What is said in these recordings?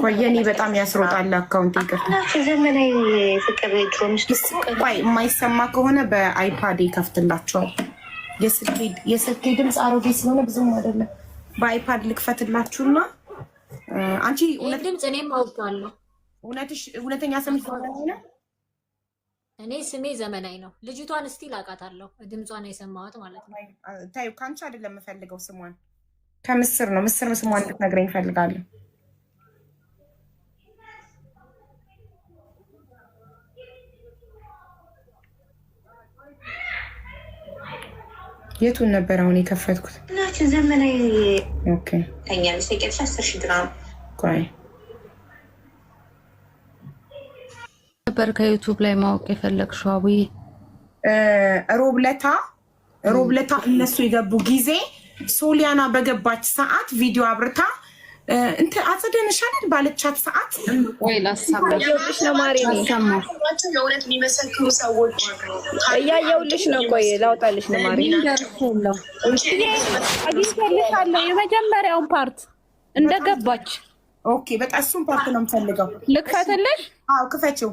ቆየኔ በጣም ያስሮጣል አካውንት ይቅርታ። ዘመናዊ ፍቅር ድሮምስ ቆይ የማይሰማ ከሆነ በአይፓድ ይከፍትላቸዋል። የስልኬ ድምፅ አሮጌ ስለሆነ ብዙም አይደለም። በአይፓድ ልክፈትላችሁና አንቺ ድምፅ እኔም አውቀዋለሁ። እውነተኛ ስምሽ ዘመናዊ ነው? እኔ ስሜ ዘመናዊ ነው። ልጅቷን እስቲል አውቃታለሁ። ድምጿን የሰማሁት ማለት ነው። ታዩ ከአንቺ አይደለም የምፈልገው ስሟን ከምስር ነው። ምስር ስሟን እንድትነግረኝ እፈልጋለሁ። የቱን ነበር አሁን የከፈትኩት? ናችሁ ዘመናዊ ኦኬ ከኛ ለሰቀሽ 10,000 ድራም ቆይ ነበር ከዩቲዩብ ላይ ማወቅ የፈለግሽው? አቡዬ ሮብለታ እነሱ የገቡ ጊዜ ሶሊያና በገባች ሰዓት ቪዲዮ አብርታ አጸደንሻለን ባለቻት ሰዓት ወይ ላሳማሽ ነው ማሪ ነው የእውነት የሚመሰክሩ ሰዎች እያየሁልሽ ነው። ቆይ ላውጣልሽ ነው ማሪ ነው አግኝቼልሻለሁ። የመጀመሪያውን ፓርት እንደገባች ኦኬ። በጣም እሱን ፓርት ነው የምፈልገው። ልክፈትልሽ? አዎ ክፈችው።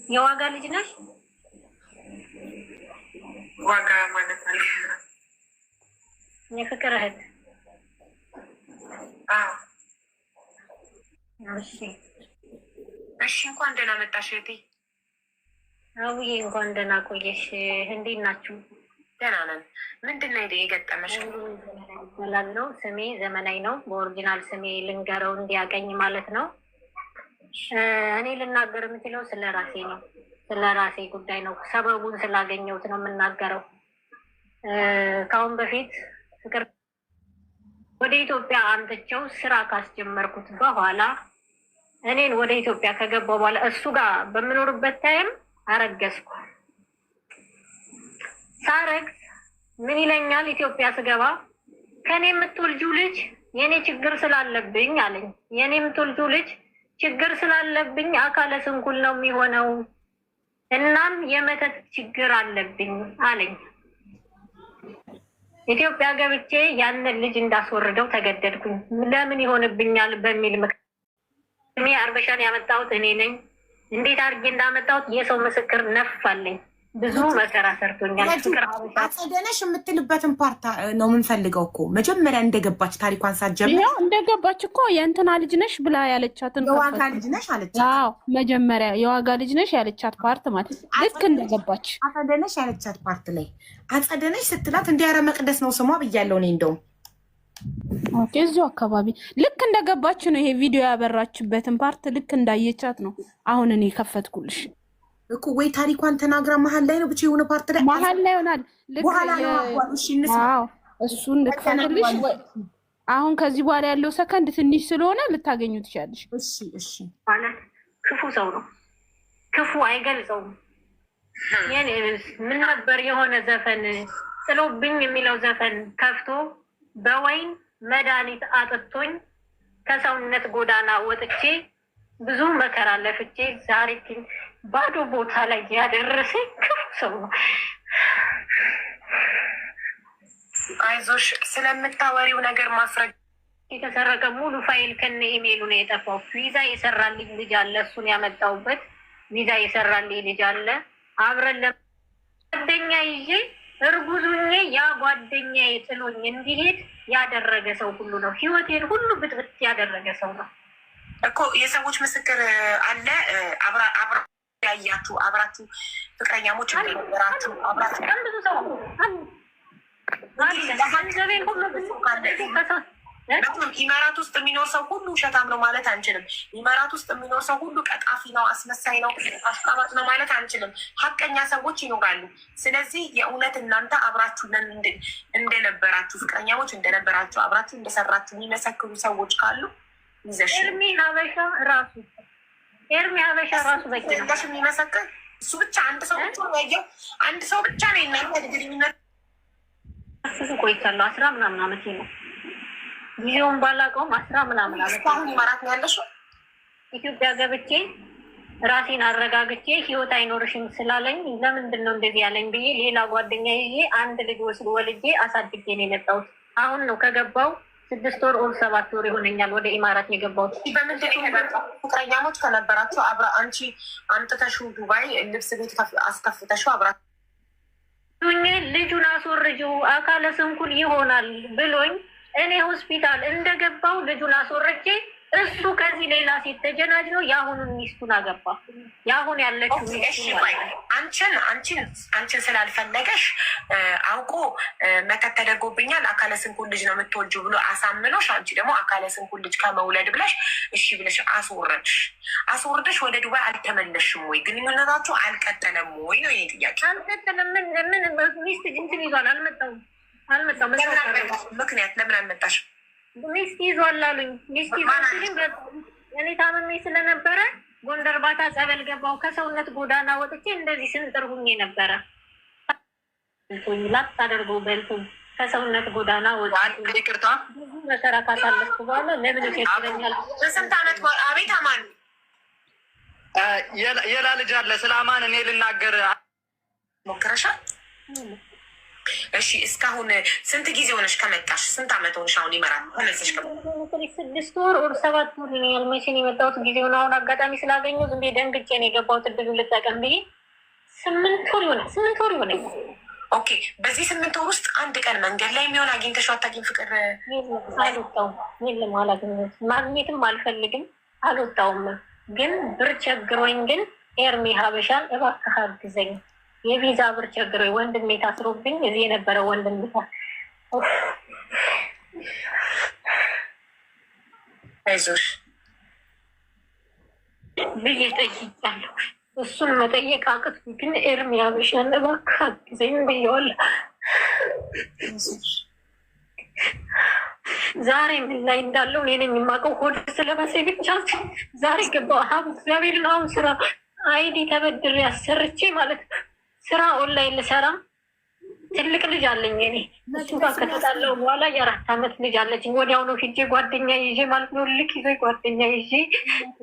የዋጋ ልጅ ነሽ? ዋጋ ማለት ነው የፍቅር እህት። አዎ እሺ እሺ። እንኳን ደህና መጣሽ እህቴ። አውዬ እንኳን ደህና ቆየሽ። እንዴት ናችሁ? ደህና ነን። ምንድን ነው የገጠመሽ? ሰላም ነው። ስሜ ዘመናዊ ነው። በኦሪጂናል ስሜ ልንገረው እንዲያቀኝ ማለት ነው። እኔ ልናገር የምችለው ስለ ራሴ ነው። ስለ ራሴ ጉዳይ ነው። ሰበቡን ስላገኘሁት ነው የምናገረው። ከአሁን በፊት ፍቅር ወደ ኢትዮጵያ አምጥቼው ስራ ካስጀመርኩት በኋላ እኔን ወደ ኢትዮጵያ ከገባው በኋላ እሱ ጋር በምኖርበት ታይም አረገዝኩ። ሳረግዝ ምን ይለኛል? ኢትዮጵያ ስገባ ከኔ የምትወልጂው ልጅ የኔ ችግር ስላለብኝ አለኝ። የኔ የምትወልጂው ልጅ ችግር ስላለብኝ አካለ ስንኩል ነው የሚሆነው፣ እናም የመተት ችግር አለብኝ አለኝ። ኢትዮጵያ ገብቼ ያንን ልጅ እንዳስወርደው ተገደድኩኝ። ለምን ይሆንብኛል በሚል እኔ አርበሻን ያመጣሁት እኔ ነኝ። እንዴት አድርጌ እንዳመጣሁት የሰው ምስክር ነፍ አለኝ። ብዙ መከራ ሰርቶኛል። አጸደነሽ የምትልበትን ፓርታ ነው የምንፈልገው እኮ መጀመሪያ እንደገባች ታሪኳን ሳትጀምር ያው እንደገባች እኮ የእንትና ልጅ ነሽ ብላ ያለቻትን የዋጋ ልጅ ነሽ አለቻት። አዎ መጀመሪያ የዋጋ ልጅ ነሽ ያለቻት ፓርት ማለት ልክ እንደገባች አጸደነሽ ያለቻት ፓርት ላይ አጸደነሽ ስትላት እንዲያረ መቅደስ ነው ስሟ ብያለሁ እኔ እንደውም ኦኬ። እዚሁ አካባቢ ልክ እንደገባች ነው ይሄ ቪዲዮ ያበራችበትን ፓርት ልክ እንዳየቻት ነው አሁን እኔ ከፈትኩልሽ እኮ። ወይ ታሪኳን ተናግራ መሀል ላይ ነው ብቻ የሆነ ፓርት ላይ መሀል ላይ ይሆናል። በኋላ ነው አቋሉሽ እንስማ። እሱን ልክፈትልሽ። አሁን ከዚህ በኋላ ያለው ሰከንድ ትንሽ ስለሆነ ልታገኙ ትችላለሽ። እሺ እሺ። ማለት ክፉ ሰው ነው። ክፉ አይገልጸውም። ምን ነበር የሆነ ዘፈን ጥሎብኝ የሚለው ዘፈን ከፍቶ በወይን መድኃኒት አጥቶኝ ከሰውነት ጎዳና ወጥቼ ብዙ መከራ ለፍቼ ዛሬ ግን ባዶ ቦታ ላይ ያደረሰኝ ክፉ ሰው ነው። አይዞሽ፣ ስለምታወሪው ነገር ማስረጃ የተሰረቀ ሙሉ ፋይል ከነ ኢሜሉ ነው የጠፋው። ቪዛ የሰራልኝ ልጅ አለ፣ እሱን ያመጣውበት ቪዛ የሰራልኝ ልጅ አለ። አብረን ለጓደኛ ይዤ እርጉዙኜ ያ ጓደኛዬ ጥሎኝ እንዲሄድ ያደረገ ሰው ሁሉ ነው። ህይወቴን ሁሉ ብጥብጥ ያደረገ ሰው ነው እኮ። የሰዎች ምስክር አለ። አብራችሁ ፍቅረኛሞች እንደነበራችሁ አብራችሁ ብዙ ሰው ገንዘቤን ሁሉ ኢማራት ውስጥ የሚኖር ሰው ሁሉ ውሸታም ነው ማለት አንችልም። ኢማራት ውስጥ የሚኖር ሰው ሁሉ ቀጣፊ ነው፣ አስመሳይ ነው፣ አስጣባጭ ነው ማለት አንችልም። ሀቀኛ ሰዎች ይኖራሉ። ስለዚህ የእውነት እናንተ አብራችሁ እንደነበራችሁ ፍቅረኛሞች እንደነበራችሁ አብራችሁ እንደሰራችሁ የሚመሰክሩ ሰዎች ካሉ ይዘሽ ኤርሚ ሀበሻ ራሱ በቂ ነው የሚመሰክር እሱ ብቻ አንድ ሰው ብቻ ነው ያየው። አንድ ሰው ብቻ ነው የእናንተ ግንኙነት። ቆይቻለሁ 10 ምናምን ዓመቴ ነው። ጊዜውን ባላውቀውም 10 ምናምን ዓመት አሁን ኢማራት ነው ያለሽው? ኢትዮጵያ ገብቼ ራሴን አረጋግቼ ህይወት አይኖርሽም ስላለኝ ለምንድን ነው እንደዚህ ያለኝ ብዬ ሌላ ጓደኛ ይዤ አንድ ልጅ ወስዶ ወልጄ አሳድጌ ነው የመጣሁት። አሁን ነው ከገባው 6 ወር ኦር 7 ወር ይሆነኛል ወደ ኢማራት የገባሁት። በምንድን ነው የመጣው? ፍቅረኛሞች ከነበራችሁ አብራ አንቺ አምጥተሽው ዱባይ ልብስ ቤት አስከፍተሽው አብራ ልጁን አስወርጂው አካለ ስንኩል ይሆናል ብሎኝ እኔ ሆስፒታል እንደገባው ልጁን አስወርጄ እሱ ከዚህ ሌላ ሴት ተጀናጅ ነው የአሁኑን ሚስቱን አገባ። የአሁን ያለችው አንቺን ስላልፈለገሽ አውቆ መተት ተደርጎብኛል አካለ ስንኩል ልጅ ነው የምትወልጂው ብሎ አሳምኖሽ፣ አንቺ ደግሞ አካለ ስንኩል ልጅ ከመውለድ ብለሽ እሺ ብለሽ አስወርደሽ ወደ ዱባይ አልተመለሽም ወይ? ግንኙነታችሁ አልቀጠለም ወይ ነው የኔ ጥያቄ። አልቀጠለም። ምን ሚስት እንትን ይዟል። አልመጣም። ምክንያት ለምን አልመጣሽ? ሚስት ይዟል አሉኝ። ሚስት ይዟል እኔ ታመሜ ስለነበረ ጎንደር ባታ ጸበል ገባው። ከሰውነት ጎዳና ወጥቼ እንደዚህ ስንጥር ሁኜ ነበረ። ላጥ አደርገው በልቱም ከሰውነት ጎዳና ወጥቼ ይቅርታ መከራ ካሳለፍኩ በኋላ ለምን ይከተለኛል? በስንት ዓመት አቤት አማን የላ ልጅ አለ። ስለ አማን እኔ ልናገር ሞክረሻል? እሺ እስካሁን ስንት ጊዜ ሆነሽ ከመጣሽ? ስንት ዓመት ሆነሽ አሁን ይመራል ተመለሰሽ? 6 ወር ኦር 7 ወር ነው ያልመቼን የመጣሁት። ጊዜውን አሁን አጋጣሚ ስላገኘሁ ዝም ብዬ ደንግጬ ነው የገባሁት። እድሉን ልጠቀም ብዬ 8 ወር ይሆናል። ኦኬ በዚህ 8 ወር ውስጥ አንድ ቀን መንገድ ላይ የሚሆን አግኝተሽው አታውቂም? ፍቅር አልወጣሁም። የለም አላገኘሁትም። ማግኘትም አልፈልግም። አልወጣሁም። ግን ብር ቸግሮኝ ግን ኤርሚ ሀበሻን እባክህ አግዘኝ የቪዛ ብር ቸግሮኝ ወንድሜ ታስሮብኝ እዚህ የነበረ ወንድሜ አይዞሽ ብዬ ጠይቄያለሁ። እሱን መጠየቅ አቅቶኝ ግን ኤርሚ ሀበሻን እባክህ አግዘኝ ብዬዋለሁ። ዛሬ ምን ላይ እንዳለው እኔ ነኝ የማውቀው። ሆድ ስለመሰለኝ ብቻ ዛሬ ገባሁ። እግዚአብሔርን አሁን ስራ አይዲ ተበድሬ አሰርቼ ማለት ስራ ኦንላይን ልሰራ ትልቅ ልጅ አለኝ። እኔ እሱ ጋር ከተጣለው በኋላ የ4 ዓመት ልጅ አለችኝ። ወዲያው ነው ሂጄ ጓደኛ ይዤ ማለት ነው ልክ ይዘ ጓደኛ ይዤ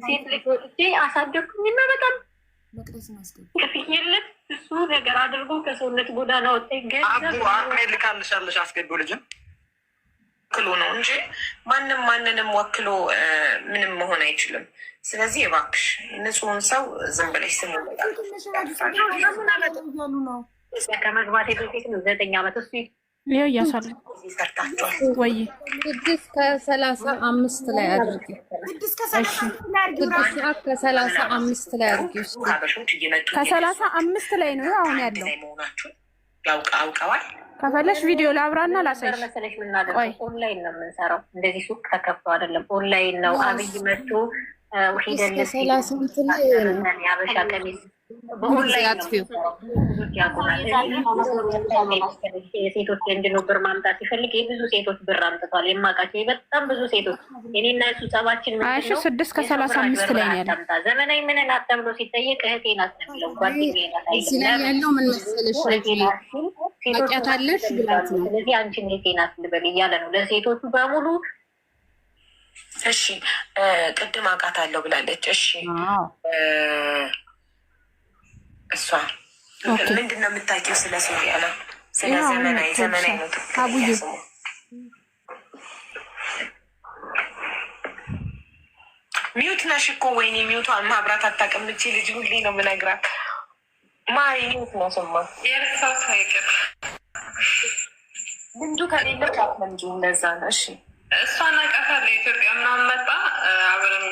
ሴት ልጅ ወጥቼ አሳደግኩኝና በጣም ከፍዬለት እሱ ነገር አድርጎ ከሰውነት ጎዳና ወጣ። ገንዘብ ልካልሻለሽ አስገቢው ልጅም ወክሎ ነው እንጂ ማንንም ወክሎ ምንም መሆን አይችልም። ስለዚህ እባክሽ ንጹህን ሰው ዝም ብለሽ ስሙ። ከመግባቴ በፊት ነው 9 ዓመት እሱ ይኸው እያሳለ ወይ 6 ከ35 ላይ አድርጊ። 6 ሰዓት ከ35 ላይ አድርጊ። ከ35 ላይ ነው አሁን ያለው። አውቀዋል። ከፈለሽ ቪዲዮ ላብራና ላሳይሽ። መሰለሽ ምናደርገው ኦንላይን ነው የምንሰራው። እንደዚህ ሱቅ ተከፍቶ አይደለም፣ ኦንላይን ነው። አብይ መቶ ሂደን ያበሻ ቀሚስ የሴቶች እንድነው ብር ማምጣት ሲፈልግ የብዙ ሴቶች ብር አምጥቷል። የማውቃቸው በጣም ብዙ ሴቶች እኔና እሱ ጸባችን 6 ከ35 ላይ ነው ያለው። ዘመናዊ ምን ናት ተብሎ ሲጠየቅ እህቴ ናት ነው የሚለው። ጓደኛዬ ናት ያለው ምን መሰለሽ ታውቂያታለሽ ብላት ነው። ስለዚህ አንቺን እህቴ ናት ልበል እያለ ነው ለሴቶቹ በሙሉ። እሺ ቅድም አውቃታለሁ ብላለች። እሺ እሷ ምንድን ነው የምታውቂው ስለ ሱሪያ ነው? ስለ ዘመናዊ ነው አቡዬ ሚዩት ነሽ እኮ። ወይኔ ሚዩቷን ማብራት አታውቅም እቺ ልጅ። ሁሌ ነው የምነግራት። ማሪ ሚዩት ነው ስማ። የረሳሁት አይቀር ልንዱ ከሌለች አትለምጂም። ለዛ ነው። እሺ እሷን አውቃታለሁ። ኢትዮጵያ ምናምን መጣ አብረን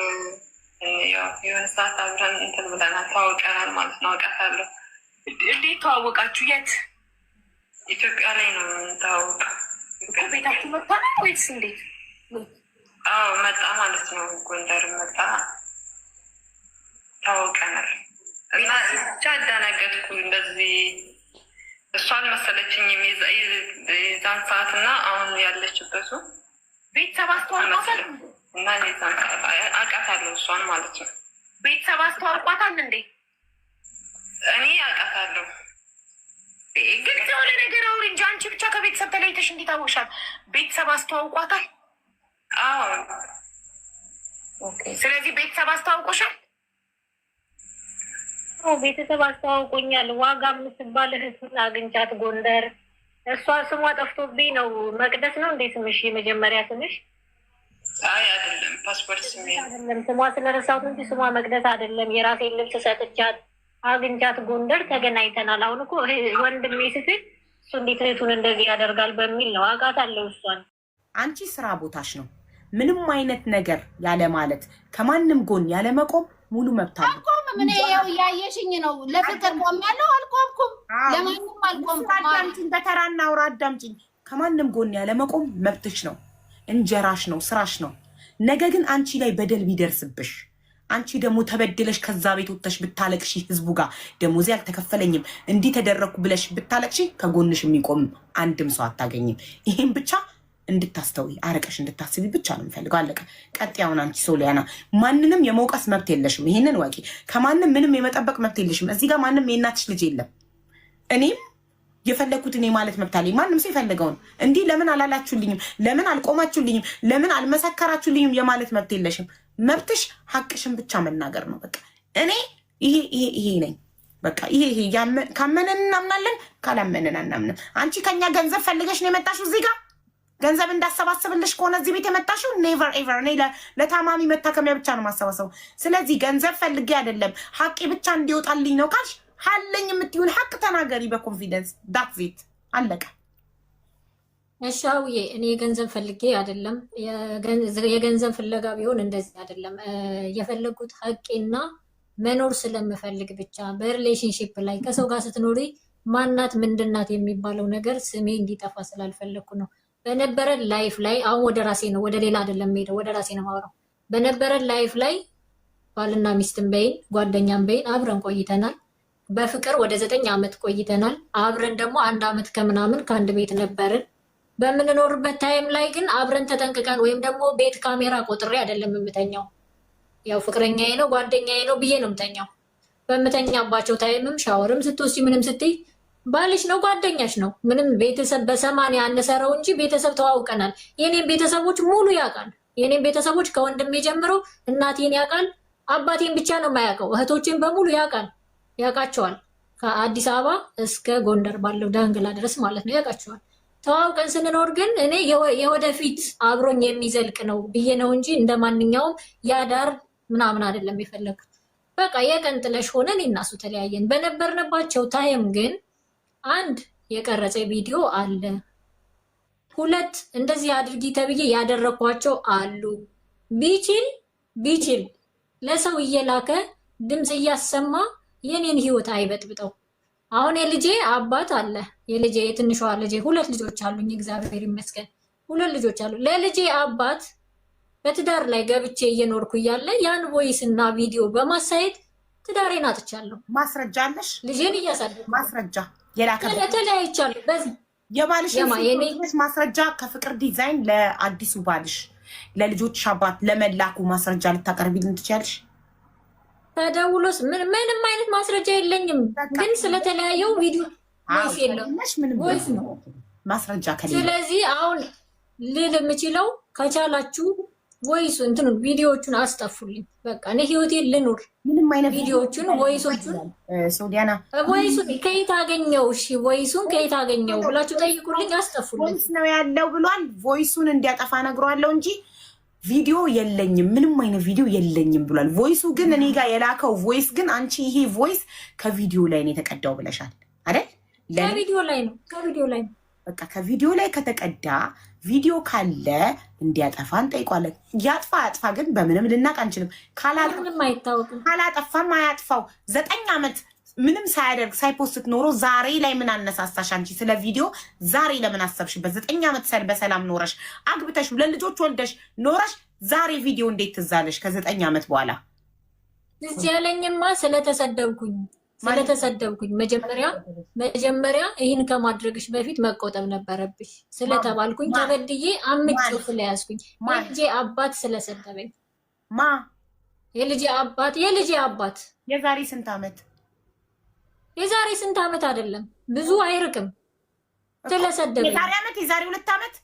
የሆነ ሰዓት አብረን እንትን ብለናል፣ ተዋውቀናል ማለት ነው። አውቃታለሁ። እንዴት ተዋወቃችሁ? የት? ኢትዮጵያ ላይ ነው የምንተዋወቀው። ቤታችሁ መጣ ነው ወይስ እንዴት? አዎ መጣ ማለት ነው። ጎንደር መጣ፣ ተዋውቀናል። እና ብቻ አዳነገጥኩ። እንደዚህ እሷን መሰለችኝም የዛን ሰዓት እና አሁን ያለችበቱ ቤተሰብ አስተዋውቋታል እና የዛን ሰዓት አውቃታለሁ እሷን ማለት ነው። ቤተሰብ አስተዋውቋታል እንዴ? እኔ አውቃታለሁ። ግልጽ የሆነ ነገር አውሪ እንጂ አንቺ ብቻ ከቤተሰብ ተለይተሽ እንዴት አወቅሻት? ቤተሰብ አስተዋውቋታል? አዎ። ስለዚህ ቤተሰብ አስተዋውቆሻል? ቤተሰብ አስተዋውቆኛል። ዋጋ የምትባል እህቱን አግኝቻት ጎንደር። እሷ ስሟ ጠፍቶብኝ ነው። መቅደስ ነው እንዴ ስምሽ? የመጀመሪያ ስምሽ? አይ አይደለም፣ ፓስፖርት ስሜ አይደለም። ስሟ ስለረሳሁት እንጂ ስሟ መቅደስ አይደለም። የራሴን ልብስ ሰጥቻት አግኝቻት ጎንደር ተገናኝተናል። አሁን እኮ ወንድሜ ስትል እሱ እንዴት እህቱን እንደዚህ ያደርጋል በሚል ነው። አውቃታለሁ እሷን። አንቺ ስራ ቦታሽ ነው። ምንም አይነት ነገር ያለ ማለት ከማንም ጎን ያለ መቆም ሙሉ መብት አለ። አልቆምም። እኔ ያው ያየሽኝ ነው። ለፍቅር ቆሜያለሁ። አልቆምኩም። ለማንም አልቆምኩም። አዳምጪኝ፣ በተራ እናውራ። አዳምጪኝ። ከማንም ጎን ያለ መቆም መብትሽ ነው። እንጀራሽ ነው፣ ስራሽ ነው። ነገ ግን አንቺ ላይ በደል ቢደርስብሽ አንቺ ደግሞ ተበድለሽ ከዛ ቤት ወጥተሽ ብታለቅሺ ህዝቡ ጋር ደሞዜ አልተከፈለኝም እንዲህ ተደረኩ ብለሽ ብታለቅሺ ከጎንሽ የሚቆም አንድም ሰው አታገኝም። ይሄን ብቻ እንድታስተውይ አረቀሽ እንድታስቢ ብቻ ነው የምፈልገው። አለቀ። ቀጥያውን አንቺ ሶሊያና ማንንም የመውቀስ መብት የለሽም። ይሄንን ወቂ። ከማንም ምንም የመጠበቅ መብት የለሽም። እዚህ ጋር ማንም የእናትሽ ልጅ የለም። እኔም የፈለኩትን የማለት መብት አለኝ። ማንም ሰው የፈለገውን እንዲህ ለምን አላላችሁልኝም፣ ለምን አልቆማችሁልኝም፣ ለምን አልመሰከራችሁልኝም የማለት መብት የለሽም። መብትሽ ሀቅሽን ብቻ መናገር ነው። በቃ እኔ ይሄ ነኝ። በቃ ይሄ ካመንን እናምናለን፣ ካላመንን አናምንም። አንቺ ከኛ ገንዘብ ፈልገሽ ነው የመጣሽው እዚህ ጋር ገንዘብ እንዳሰባስብልሽ ከሆነ እዚህ ቤት የመጣሽው ኔቨር ኤቨር። እኔ ለታማሚ መታከሚያ ብቻ ነው ማሰባሰቡ። ስለዚህ ገንዘብ ፈልጌ አይደለም ሀቄ ብቻ እንዲወጣልኝ ነው ካልሽ ሀለኝ የምትይውን ሀቅ ተናገሪ በኮንፊደንስ። ዳትዚት አለቀ። እሻውዬ እኔ የገንዘብ ፈልጌ አይደለም። የገንዘብ ፍለጋ ቢሆን እንደዚህ አይደለም የፈለጉት ሀቄና መኖር ስለምፈልግ ብቻ። በሪሌሽንሽፕ ላይ ከሰው ጋር ስትኖሪ ማናት ምንድናት የሚባለው ነገር ስሜ እንዲጠፋ ስላልፈለግኩ ነው። በነበረን ላይፍ ላይ አሁን ወደ ራሴ ነው፣ ወደ ሌላ አይደለም ሄደው፣ ወደ ራሴ ነው ማውራው። በነበረን ላይፍ ላይ ባልና ሚስትን በይን ጓደኛም በይን አብረን ቆይተናል። በፍቅር ወደ 9 ዓመት ቆይተናል። አብረን ደግሞ 1 ዓመት ከምናምን ከአንድ ቤት ነበርን። በምንኖርበት ታይም ላይ ግን አብረን ተጠንቅቀን ወይም ደግሞ ቤት ካሜራ ቆጥሬ አይደለም የምተኛው። ያው ፍቅረኛዬ ነው ጓደኛዬ ነው ብዬ ነው የምተኛው። በምተኛባቸው ታይምም ሻወርም ስትወስጂ ምንም ስትይ ባልሽ ነው ጓደኛሽ ነው። ምንም ቤተሰብ በ80 ያነሰረው እንጂ ቤተሰብ ተዋውቀናል። የኔን ቤተሰቦች ሙሉ ያውቃል። የኔን ቤተሰቦች ከወንድሜ ጀምሮ እናቴን ያውቃል። አባቴን ብቻ ነው የማያውቀው። እህቶችን በሙሉ ያውቃቸዋል። ከአዲስ አበባ እስከ ጎንደር ባለው ዳንግላ ድረስ ማለት ነው ያውቃቸዋል። ተዋውቀን ስንኖር ግን እኔ የወደፊት አብሮኝ የሚዘልቅ ነው ብዬ ነው እንጂ እንደ ማንኛውም ያዳር ምናምን አይደለም የፈለግኩት። በቃ የቀን ጥለሽ ሆነን እናሱ ተለያየን። በነበርንባቸው ታይም ግን 1 የቀረጸ ቪዲዮ አለ፣ 2 እንደዚህ አድርጊ ተብዬ ያደረኳቸው አሉ። ቢችል ለሰው እየላከ ድምፅ እያሰማ የኔን ህይወት አይበጥብጠው። አሁን የልጄ አባት አለ። የልጄ የትንሿ ልጄ 2 ልጆች አሉኝ፣ እግዚአብሔር ይመስገን 2 ልጆች አሉ። ለልጄ አባት በትዳር ላይ ገብቼ እየኖርኩ እያለ ያን ቮይስ እና ቪዲዮ በማሳየት ትዳሬን አጥቻለሁ። ማስረጃ አለሽ? ልጄን እያሳደግኩ ማስረጃ የላከበት ተለያይቻለሁ። በዚህ የባልሽ ማስረጃ ከፍቅር ዲዛይን ለአዲሱ ባልሽ ለልጆችሽ አባት ለመላኩ ማስረጃ ልታቀርቢልን ትችያለሽ? ተደውሎስ ምንም አይነት ማስረጃ የለኝም፣ ግን ስለተለያየው ቪዲዮ ቮይስ የለውም፣ ቮይስ ነው ማስረጃ ከሌለ። ስለዚህ አሁን ልል የምችለው ከቻላችሁ ቮይሱ እንትኑ ቪዲዮዎቹን አስጠፉልኝ። በቃ እኔ ህይወቴን ልኑር። ምንም አይነት ቪዲዮዎቹን ቮይሶቹን ሶዲያና ቮይሱን ከየት አገኘው? እሺ ቮይሱን ከየት አገኘው ብላችሁ ጠይቁልኝ፣ አስጠፉልኝ። ቮይስ ነው ያለው ብሏል። ቮይሱን እንዲያጠፋ ነግሯለሁ እንጂ ቪዲዮ የለኝም፣ ምንም አይነት ቪዲዮ የለኝም ብሏል። ቮይሱ ግን እኔ ጋር የላከው ቮይስ ግን አንቺ ይሄ ቮይስ ከቪዲዮ ላይ ነው የተቀዳው ብለሻል አይደል? ከቪዲዮ ላይ ነው፣ ከቪዲዮ ላይ ነው። በቃ ከቪዲዮ ላይ ከተቀዳ ቪዲዮ ካለ እንዲያጠፋ እንጠይቋለን። ያጥፋ ያጥፋ ግን በምንም ልናቅ አንችልም። ምንም አይታወቅም። ካላጠፋም አያጥፋው። 9 ዓመት ምንም ሳያደርግ ሳይፖስት ኖሮ ዛሬ ላይ ምን አነሳሳሽ? አንቺ ስለ ቪዲዮ ዛሬ ለምን አሰብሽበት? 9 ዓመት በሰላም ኖረሽ አግብተሽ 2 ልጆች ወልደሽ ኖረሽ ዛሬ ቪዲዮ እንዴት ትዛለሽ? ከ9 ዓመት በኋላ እዚህ ያለኝማ ስለተሰደብኩኝ መጀመሪያ ይህን ከማድረግሽ በፊት መቆጠብ ነበረብሽ ስለተባልኩኝ ተበድዬ አምጬው ስለያዝኩኝ የልጄ አባት ስለሰደበኝ የልጄ አባት የዛሬ ስንት ዓመት አይደለም ብዙ አይርቅም ስለሰደበኝ የዛሬ 2 ዓመት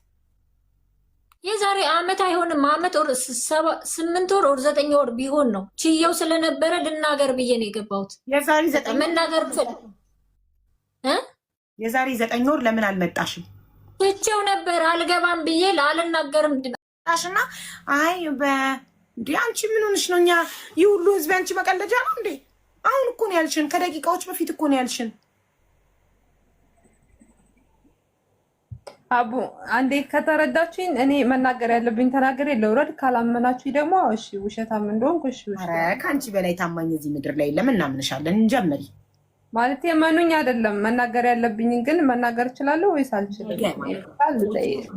የዛሬ አመት አይሆንም። አመት ወር 8 ወር ወር 9 ወር ቢሆን ነው ችየው ስለነበረ ልናገር ብዬ ነው የገባሁት። የዛሬ 9 መናገር የዛሬ 9 ወር ለምን አልመጣሽም? ትቼው ነበር አልገባም ብዬ ላልናገርም ዳሽና አይ እንዴ አንቺ ምን ሆነሽ ነው? እኛ ይህ ሁሉ ህዝብ አንቺ መቀለጃ ነው እንዴ? አሁን እኮ ነው ያልሽን፣ ከደቂቃዎች በፊት እኮ ነው ያልሽን። አቡ አንዴ ከተረዳችሁኝ እኔ መናገር ያለብኝ ተናገር ለውረድ ካላመናችሁ ደግሞ እሺ ውሸታም እንደሆንኩ እሺ። ኧረ ከአንቺ በላይ ታማኝ እዚህ ምድር ላይ የለም። እናምንሻለን። እንጀምሪ ማለት የመኑኝ አይደለም መናገር ያለብኝ ግን መናገር እችላለሁ ወይስ አልችልም?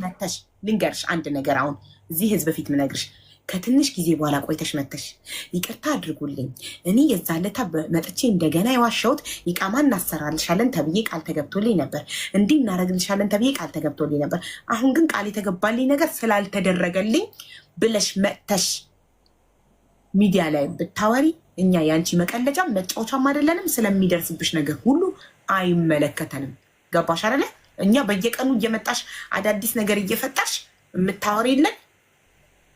መተሽ ልንገርሽ አንድ ነገር። አሁን እዚህ ህዝብ በፊት ምነግርሽ ከትንሽ ጊዜ በኋላ ቆይተሽ መተሽ ይቅርታ አድርጉልኝ እኔ የዛለታ መጥቼ እንደገና የዋሻሁት ይቃማ እናሰራልሻለን ተብዬ ቃል ተገብቶልኝ ነበር፣ እንዲህ እናደርግልሻለን ተብዬ ቃል ተገብቶልኝ ነበር። አሁን ግን ቃል የተገባልኝ ነገር ስላልተደረገልኝ ብለሽ መጥተሽ ሚዲያ ላይ ብታወሪ እኛ የአንቺ መቀለጃም መጫወቻም አይደለንም። ስለሚደርስብሽ ነገር ሁሉ አይመለከተንም። ገባሽ አይደለ? እኛ በየቀኑ እየመጣሽ አዳዲስ ነገር እየፈጠርሽ የምታወሪ የለን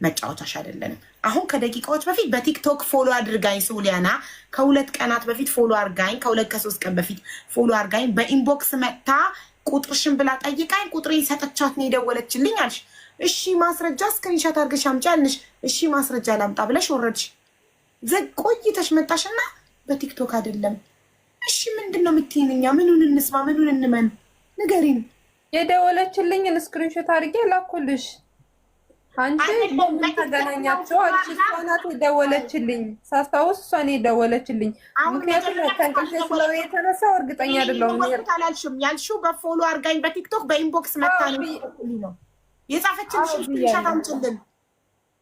መጫወቻሽ አይደለንም። አሁን ከደቂቃዎች በፊት በቲክቶክ ፎሎ አድርጋኝ ሶሊያና፣ ከ2 ቀናት በፊት ፎሎ አድርጋኝ፣ ከ2 ከ3 ቀን በፊት ፎሎ አድርጋኝ፣ በኢንቦክስ መታ ቁጥርሽን ብላ ጠይቃኝ ቁጥሬን ሰጠቻት ነው የደወለችልኝ አልሽ። እሺ ማስረጃ ስክሪንሻት አድርገሽ አምጪ አልንሽ። እሺ ማስረጃ ላምጣ ብለሽ ወረድሽ። ቆይተሽ መጣሽና በቲክቶክ አይደለም። እሺ ምንድን ነው የምትይኝ? እኛ ምኑን እንስማ ምኑን እንመን? ንገሪን። የደወለችልኝን ስክሪንሾት አድርጌ ላኩልሽ። አንቺ ምን ተገናኛችሁ? አልሽ እሷ ናት የደወለችልኝ። ሳስታውስ እሷ ነው የደወለችልኝ። ምክንያቱም ከእንቅልፌ ስለሆነ የተነሳው እርግጠኛ አይደለሁም። አላልሽም? ያልሽው በፎሎ አድርጋኝ በቲክቶክ በኢንቦክስ መታ ነው የጻፈችልሽ። ስክሪንሻት አምጪልን።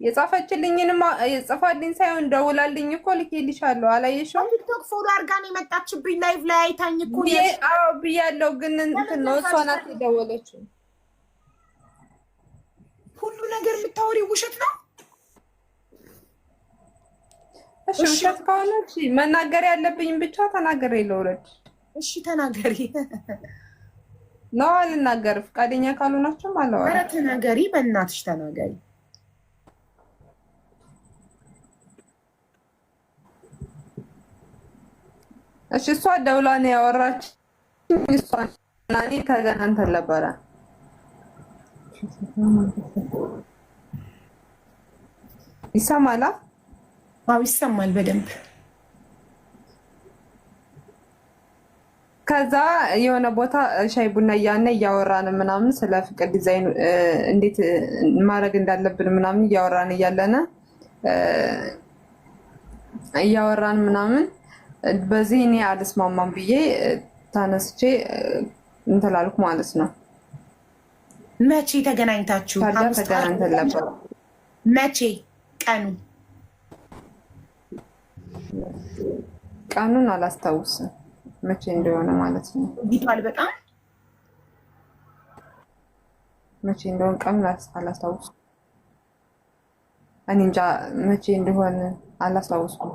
የጻፈችልኝንም የጻፋልኝ ሳይሆን ደውላልኝ እኮ ልኬልሻለሁ። አላየሽውም? ቲክቶክ ፎሎ አድርጋ ነው የመጣችብኝ። ላይቭ ላይ አይታኝ እኮ አዎ ብያለሁ። ግን እንትን ነው እሷ ናት የደወለችው። ሁሉ ነገር የምታወሪው ውሸት ነው። እሺ ውሸት ከሆነ እሺ መናገር ያለብኝ ብቻ ተናገሬ ልውረድ። እሺ ተናገሪ። ነው አልናገር። ፈቃደኛ ካልሆናችሁ ማለት ነው። ኧረ ተናገሪ፣ በእናትሽ ተናገሪ። እሺ እሷ ደውላ ነው ያወራች። እሷ እና እኔ ተገናኝተን ነበረ። ይሰማል? አዎ ይሰማል በደንብ። ከዛ የሆነ ቦታ ሻይ ቡና እያወራን ምናምን ስለ ፍቅር ዲዛይን እንዴት ማድረግ እንዳለብን ምናምን እያወራን እያለነ እያወራን ምናምን በዚህ እኔ አልስማማም ብዬ ታነስቼ እንትን አልኩ ማለት ነው። መቼ ተገናኝታችሁ? ተገናኝተን ነበር። መቼ? ቀኑን አላስታውስም መቼ እንደሆነ ማለት ነው። ይቷል በጣም መቼ እንደሆነ ቀኑን አላስታውስም። እኔ እንጃ መቼ እንደሆነ አላስታውስም።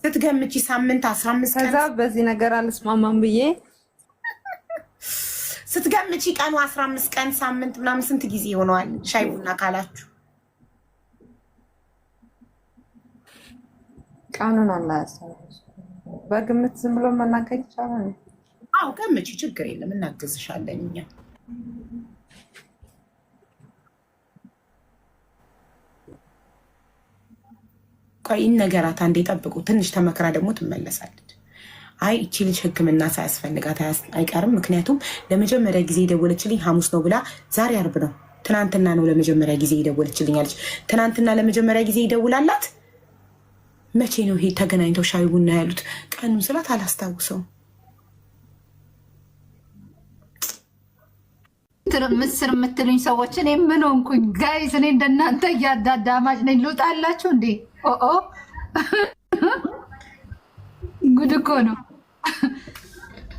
ስትገምቺ ሳምንት 15 ቀን። ከዛ በዚህ ነገር አልስማማም ብዬ ስትገምቺ ቀኑ 15 ቀን ሳምንት ምናምን ስንት ጊዜ ሆነዋል ሻይ ቡና ካላችሁ? ቀኑን አላስታውስም። በግምት ዝም ብሎ መናገር ይቻላል? አዎ ገምቺ፣ ችግር የለም እናግዝሻለን እኛ። ቆይ ነገራት አንዴ ጠብቁ። ትንሽ ተመክራ ደግሞ ትመለሳለች። አይ እቺ ልጅ ሕክምና ሳያስፈልጋት አይቀርም። ምክንያቱም ለመጀመሪያ ጊዜ የደወለችልኝ ሐሙስ ነው ብላ ዛሬ አርብ ነው። ትናንትና ነው ለመጀመሪያ ጊዜ የደወለችልኝ አለች። ትናንትና ለመጀመሪያ ጊዜ ይደውላላት። መቼ ነው ይሄ ተገናኝተው ሻይ ቡና ያሉት? ቀኑን ስላት አላስታውሰውም። ምስር የምትሉኝ ሰዎች እኔ ምን ሆንኩኝ? ጋይስ እኔ እንደናንተ እያዳዳማጭ ነኝ። ልውጣላችሁ እንዴ? ኦኦ ጉድ እኮ ነው።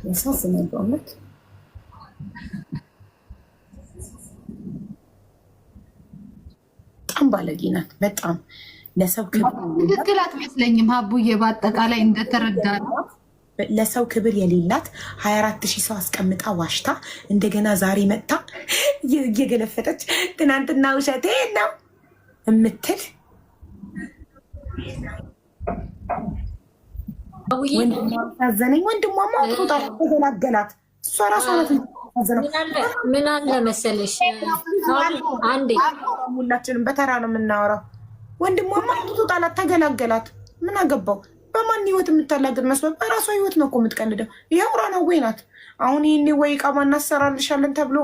ያሳዝናል በእውነት። በጣም ባለጌ ናት። በጣም ለሰው ክብር ትክክል አትመስለኝም። ሀቡዬ በአጠቃላይ እንደተረዳ ነው ለሰው ክብር የሌላት 24,000 ሰው አስቀምጣ ዋሽታ እንደገና ዛሬ መጣ እየገለፈጠች ትናንትና ውሸቴ ነው የምትል ወንድሟ ሳዘነኝ ወንድሟ ተገላገላት። እሷ ራሷ ናት። ምን አለ መሰለሽ አንዴ ሁላችንም በተራ ነው የምናወራው። ወንድሟማ ጣላት፣ ተገላገላት። ምን አገባው? በማን ህይወት የምታላግጥ መስሎት በራሷ ህይወት ነው እኮ የምትቀልደው። ይኸው ራናዌ ናት። አሁን ይህኔ ወይ ዕቃ እናሰራልሻለን ተብሎ